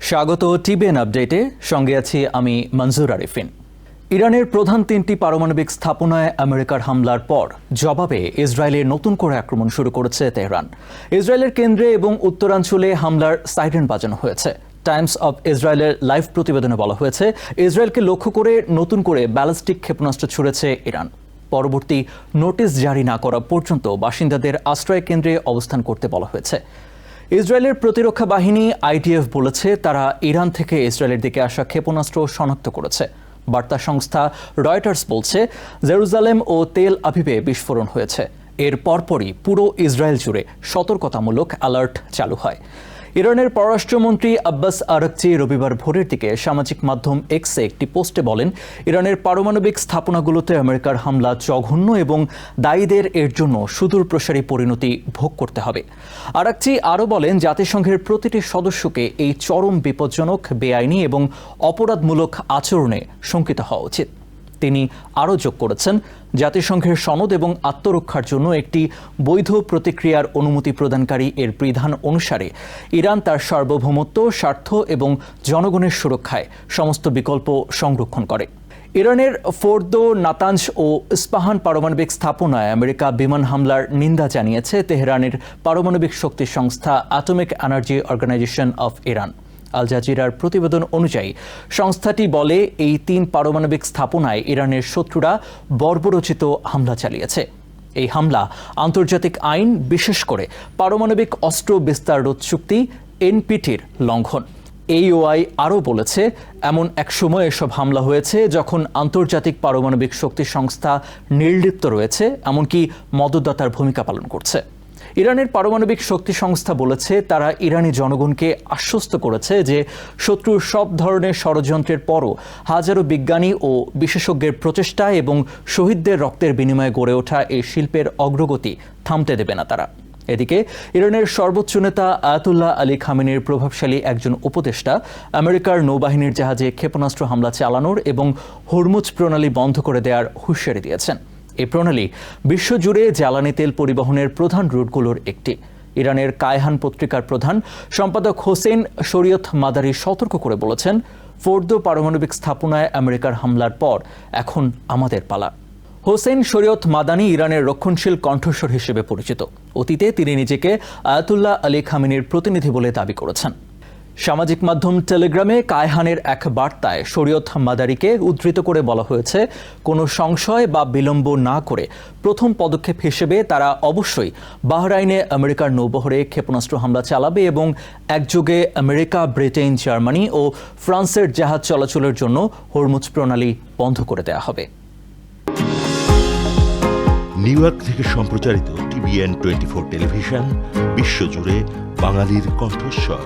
স্বাগত টিবিএন আপডেটে, সঙ্গে আছি আমি মনজুর আরিফিন। ইরানের প্রধান তিনটি পারমাণবিক স্থাপনায় আমেরিকার হামলার পর জবাবে ইসরায়েলের নতুন করে আক্রমণ শুরু করেছে তেহরান। ইসরায়েলের কেন্দ্রে এবং উত্তরাঞ্চলে হামলার সাইরেন বাজানো হয়েছে। টাইমস অব ইসরায়েলের লাইভ প্রতিবেদনে বলা হয়েছে, ইসরায়েলকে লক্ষ্য করে নতুন করে ব্যালিস্টিক ক্ষেপণাস্ত্র ছুড়েছে ইরান। পরবর্তী নোটিশ জারি না করা পর্যন্ত বাসিন্দাদের আশ্রয় কেন্দ্রে অবস্থান করতে বলা হয়েছে। ইসরায়েলের প্রতিরক্ষা বাহিনী আইডিএফ বলেছে, তারা ইরান থেকে ইসরায়েলের দিকে আসা ক্ষেপণাস্ত্র শনাক্ত করেছে। বার্তা সংস্থা রয়টার্স বলছে, জেরুজালেম ও তেল আভিভে বিস্ফোরণ হয়েছে। এর পরপরই পুরো ইসরায়েল জুড়ে সতর্কতামূলক অ্যালার্ট চালু হয়। ইরানের পররাষ্ট্রমন্ত্রী আব্বাস আরাকচি রবিবার ভোরের দিকে সামাজিক মাধ্যম এক্সে একটি পোস্টে বলেন, ইরানের পারমাণবিক স্থাপনাগুলোতে আমেরিকার হামলা জঘন্য এবং দায়ীদের এর জন্য সুদূর প্রসারী পরিণতি ভোগ করতে হবে। আরাকচি আরও বলেন, জাতিসংঘের প্রতিটি সদস্যকে এই চরম বিপজ্জনক, বেআইনি এবং অপরাধমূলক আচরণে শঙ্কিত হওয়া উচিত। তিনি আরও যোগ করেছেন, জাতিসংঘের সনদ এবং আত্মরক্ষার জন্য একটি বৈধ প্রতিক্রিয়ার অনুমতি প্রদানকারী এর বিধান অনুসারে ইরান তার সার্বভৌমত্ব, স্বার্থ এবং জনগণের সুরক্ষায় সমস্ত বিকল্প সংরক্ষণ করে। ইরানের ফোর্দো, নাতানজ ও ইস্পাহান পারমাণবিক স্থাপনায় আমেরিকা বিমান হামলার নিন্দা জানিয়েছে তেহরানের পারমাণবিক শক্তি সংস্থা atomic energy organisation of Iran. আল জাজিরার প্রতিবেদন অনুযায়ী সংস্থাটি বলে, এই তিন পারমাণবিক স্থাপনায় ইরানের শত্রুরা বর্বরোচিত হামলা চালিয়েছে। এই হামলা আন্তর্জাতিক আইন, বিশেষ করে পারমাণবিক অস্ত্র বিস্তার রোধ চুক্তি এনপিটির লঙ্ঘন। এইওআই আরও বলেছে, এমন এক সময় এসব হামলা হয়েছে যখন আন্তর্জাতিক পারমাণবিক শক্তি সংস্থা নির্লিপ্ত রয়েছে, এমনকি মদতদাতার ভূমিকা পালন করছে। ইরানের পারমাণবিক শক্তি সংস্থা বলেছে, তারা ইরানি জনগণকে আশ্বস্ত করেছে যে শত্রুর সব ধরনের ষড়যন্ত্রের পরও হাজারো বিজ্ঞানী ও বিশেষজ্ঞের প্রচেষ্টা এবং শহীদদের রক্তের বিনিময়ে গড়ে ওঠা এই শিল্পের অগ্রগতি থামতে দেবে না তারা। এদিকে ইরানের সর্বোচ্চ নেতা আয়াতুল্লাহ আলী খামেনির প্রভাবশালী একজন উপদেষ্টা আমেরিকার নৌবাহিনীর জাহাজে ক্ষেপণাস্ত্র হামলা চালানোর এবং হরমুজ প্রণালী বন্ধ করে দেওয়ার হুঁশিয়ারি দিয়েছেন। এই প্রণালী বিশ্বজুড়ে জ্বালানি তেল পরিবহনের প্রধান রুটগুলোর একটি। ইরানের কায়হান পত্রিকার প্রধান সম্পাদক হোসেন শরীয়ত মাদারি সতর্ক করে বলেছেন, ফোর্দো পারমাণবিক স্থাপনায় আমেরিকার হামলার পর এখন আমাদের পালা। হোসেন শরীয়ত মাদানি ইরানের রক্ষণশীল কণ্ঠস্বর হিসেবে পরিচিত। অতীতে তিনি নিজেকে আয়াতুল্লাহ আলী খামেনির প্রতিনিধি বলে দাবি করেছেন। সামাজিক মাধ্যম টেলিগ্রামে কায়হানের এক বার্তায় শরীয়ত মাদারিকে উদ্ধৃত করে বলা হয়েছে, কোনো সংশয় বা বিলম্ব না করে প্রথম পদক্ষেপ হিসেবে তারা অবশ্যই বাহরাইনে আমেরিকার নৌবহরে ক্ষেপণাস্ত্র হামলা চালাবে এবং একযোগে আমেরিকা, ব্রিটেন, জার্মানি ও ফ্রান্সের জাহাজ চলাচলের জন্য হরমুজ প্রণালী বন্ধ করে দেওয়া হবে। নিউ ইয়র্ক থেকে সম্প্রচারিত টিবিএন 24 টেলিভিশন, বিশ্বজুড়ে বাঙালির কণ্ঠস্বর।